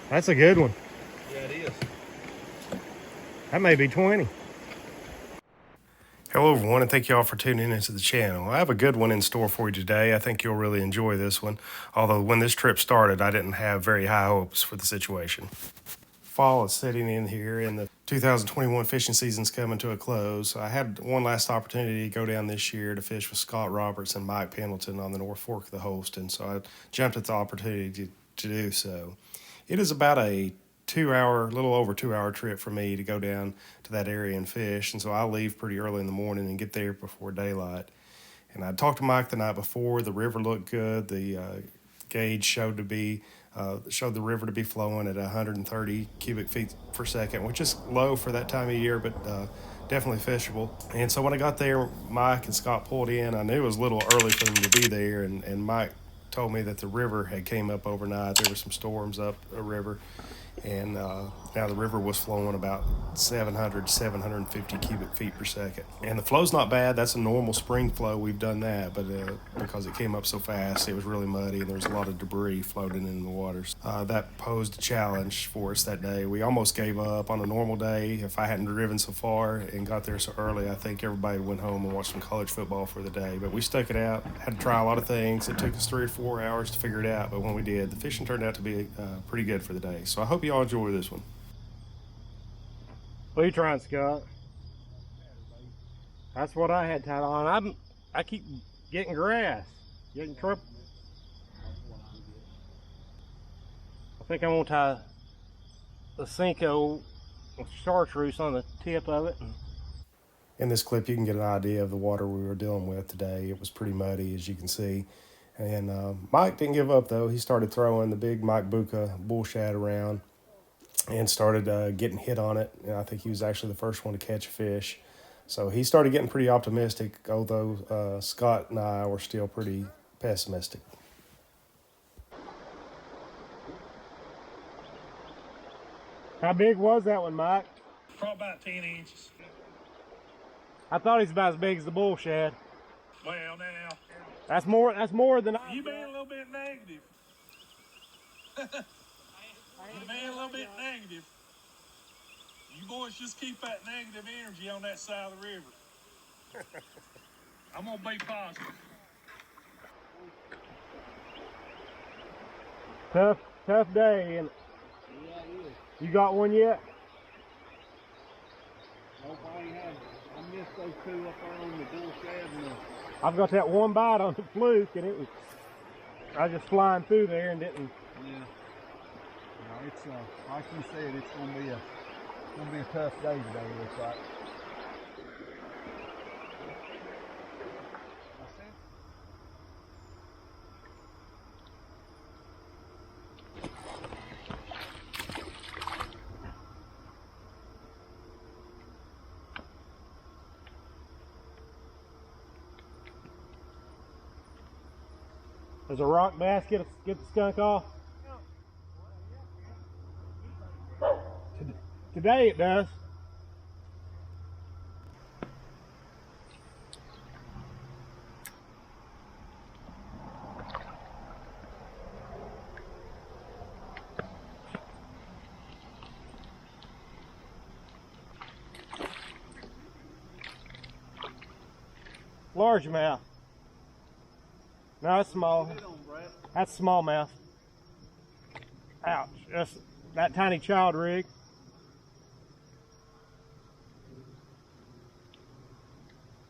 That's a good one. Yeah, it is. That may be 20. Hello everyone, and thank you all for tuning into the channel. I have a good one in store for you today. I think you'll really enjoy this one. Although when this trip started, I didn't have very high hopes for the situation. Fall is setting in here, and the 2021 fishing season's coming to a close. I had one last opportunity to go down this year to fish with Scott Roberts and Mike Pendleton on the North Fork of the Holston, so I jumped at the opportunity to do so. It is about a little over 2 hour trip for me to go down to that area and fish, and so I leave pretty early in the morning and get there before daylight. And I talked to Mike the night before. The river looked good. The gauge showed the river to be flowing at 130 cubic feet per second, which is low for that time of year, but definitely fishable. And so when I got there, Mike and Scott pulled in. I knew it was a little early for them to be there, and Mike told me that the river had came up overnight. There were some storms up a river, and now the river was flowing about 750 cubic feet per second. And the flow's not bad. That's a normal spring flow. We've done that, but because it came up so fast, it was really muddy, and there was a lot of debris floating in the waters. That posed a challenge for us that day. We almost gave up on a normal day. If I hadn't driven so far and got there so early, I think everybody went home and watched some college football for the day. But we stuck it out, had to try a lot of things. It took us 3 or 4 hours to figure it out, but when we did, the fishing turned out to be pretty good for the day. So I hope you all enjoy this one. What are you trying, Scott? That's what I had tied on. I keep getting grass, getting triple. I think I'm gonna tie the Cinco chartreuse on the tip of it. In this clip, you can get an idea of the water we were dealing with today. It was pretty muddy, as you can see. And Mike didn't give up, though. He started throwing the big Mike Buka Bullshad around and started getting hit on it. And I think he was actually the first one to catch a fish. So he started getting pretty optimistic, although Scott and I were still pretty pessimistic. How big was that one, Mike? Probably about 10 inches. I thought he's about as big as the Bullshad. Well, now. That's more than I. You being a little bit negative. You being a little bit negative. You boys just keep that negative energy on that side of the river. I'm gonna be positive. Tough day, and yeah, it is. you got one yet? Nope, I ain't had. I missed those two up there on the Bullshad. I've got that one bite on the fluke, and it was. I was just flying through there and didn't. Yeah. No, it's like you said, it's gonna be a tough day today. It looks like. Does a rock bass get the skunk off? Today it does. Largemouth. No, it's small. That's smallmouth. Ouch. That's that tiny child rig.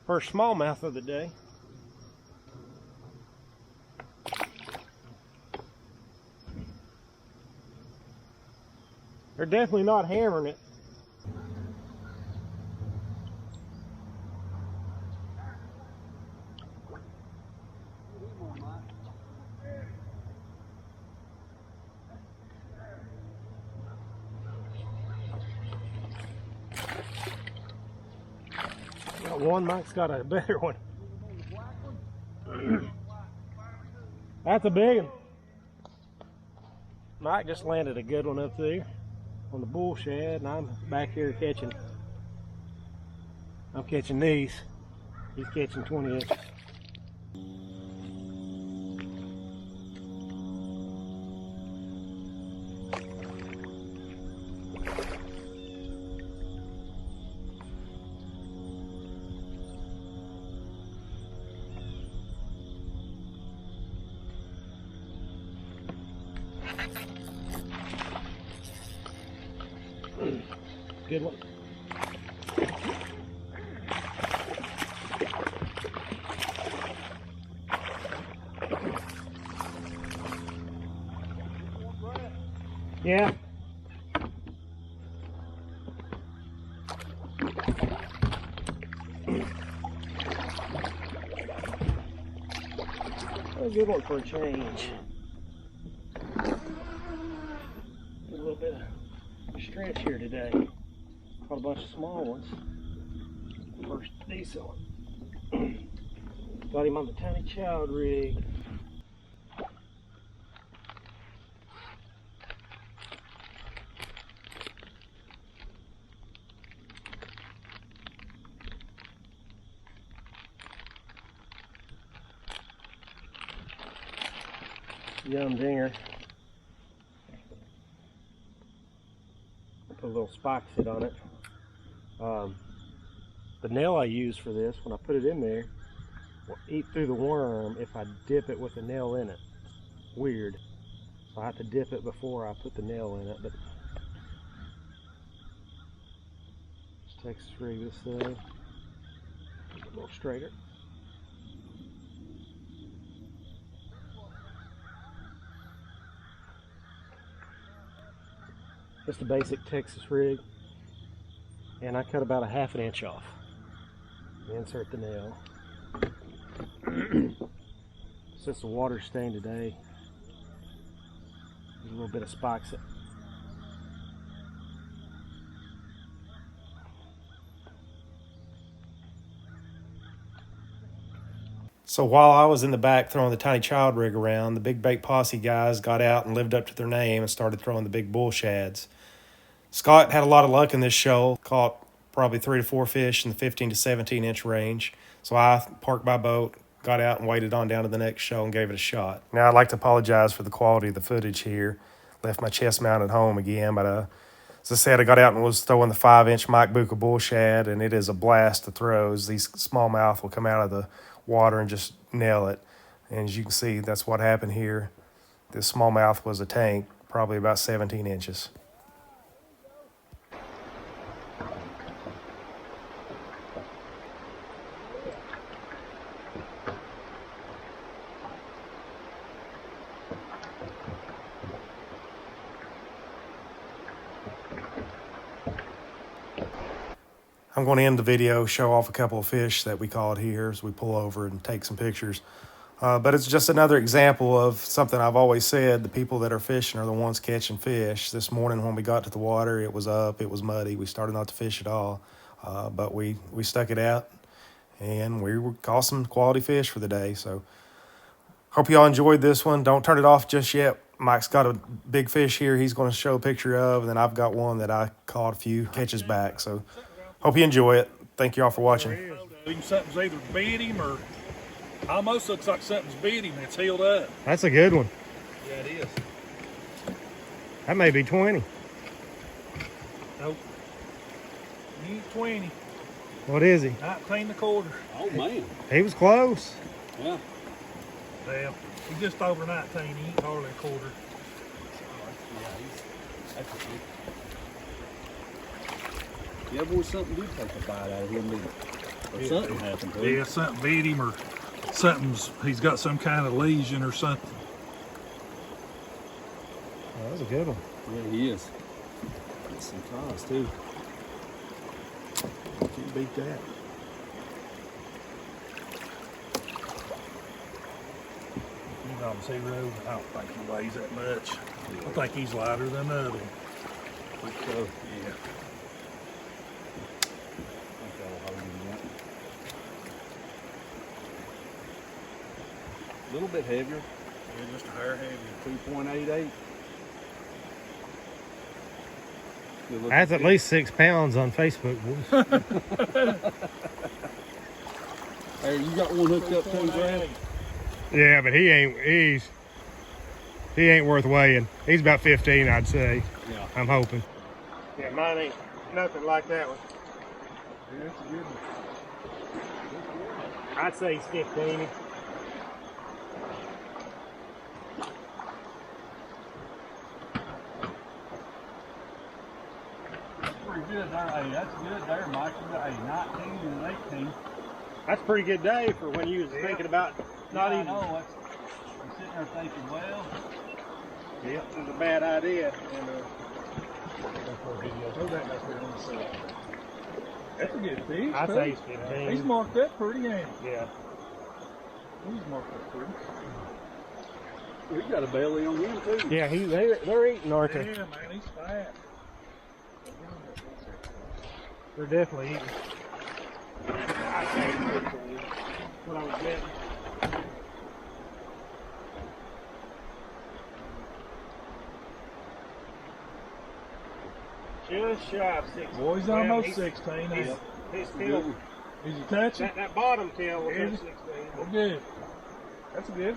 First smallmouth of the day. They're definitely not hammering it. Got one, Mike's got a better one. That's a big one. Mike just landed a good one up there on the Bullshad, and I'm back here catching. I'm catching these. He's catching 20 inches. good one. Yeah. That was a good one for a change. A little bit of stretch here today. Caught a bunch of small ones. First decent one. Got him on the tiny child rig. Young dinger. Put a little spike sit on it. The nail I use for this, when I put it in there, will eat through the worm if I dip it with a nail in it. Weird. So I have to dip it before I put the nail in it. But just Texas rig this thing. A little straighter. Just a basic Texas rig, and I cut about a ½ inch off. Insert the nail. Since the water's stained today, there's a little bit of spikes. So while I was in the back throwing the tiny child rig around, the Big Bait Posse guys got out and lived up to their name and started throwing the big bullshads. Scott had a lot of luck in this show, caught probably 3 to 4 fish in the 15 to 17 inch range. So I parked my boat, got out and waded on down to the next show and gave it a shot. Now I'd like to apologize for the quality of the footage here. Left my chest mount at home again, but as I said, I got out and was throwing the 5-inch Mike Buka bullshad, and it is a blast to throw. As these smallmouth will come out of the water and just nail it. And as you can see, that's what happened here. This smallmouth was a tank, probably about 17 inches. I'm going to end the video, show off a couple of fish that we caught here as we pull over and take some pictures. But it's just another example of something I've always said, the people that are fishing are the ones catching fish. This morning when we got to the water, it was up, it was muddy. We started not to fish at all, but we stuck it out and we caught some quality fish for the day. So hope y'all enjoyed this one. Don't turn it off just yet. Mike's got a big fish here he's going to show a picture of, and then I've got one that I caught a few catches back. So hope you enjoy it. Thank you all for watching. Something's either bit him or almost looks like something's bit him and it's healed up. That's a good one. Yeah, it is. That may be 20. Nope. He ain't 20. What is he? 19 1/4. Oh man. He was close. Yeah. Well, he's just over 19. He ain't hardly a quarter. That's a good. Yeah, boy, something did take a bite out of him, didn't it? Or something happened to him. Yeah, something bit him or he's got some kind of lesion or something. That was a good one. Yeah, he is. Got some ties too. Can't beat that. You know, zero. I don't think he weighs that much. I think he's lighter than the other one. I think so. Yeah. A little bit heavier. Yeah, just a hair heavier. 2.88. That's at least 6 pounds on Facebook, boys. Hey, you got one hooked up too, Brad? Yeah, but he ain't worth weighing. He's about 15, I'd say. Yeah. I'm hoping. Yeah, mine ain't nothing like that one. Yeah, that's a good one. I'd say he's 15. good there. Hey, that's good there, Mike. You got a 19 and an 18. That's a pretty good day for when you was thinking about not Yeah, even. I know. I'm sitting there thinking, well, Yeah, it was a bad idea. And, throw that back there on the side. That's a good fish. I too. say 15. He's marked up pretty, ain't Yeah. he? He's marked up pretty. We got a belly on him too. Yeah, they're eating, aren't they? Yeah, man, he's fat. They're definitely eating. I say 15. What I was getting. Just shy of 16. Boy's Well, almost he's- 16. His tail, Is he touching? that bottom tail was Is at it? 16. Well, good. That's good.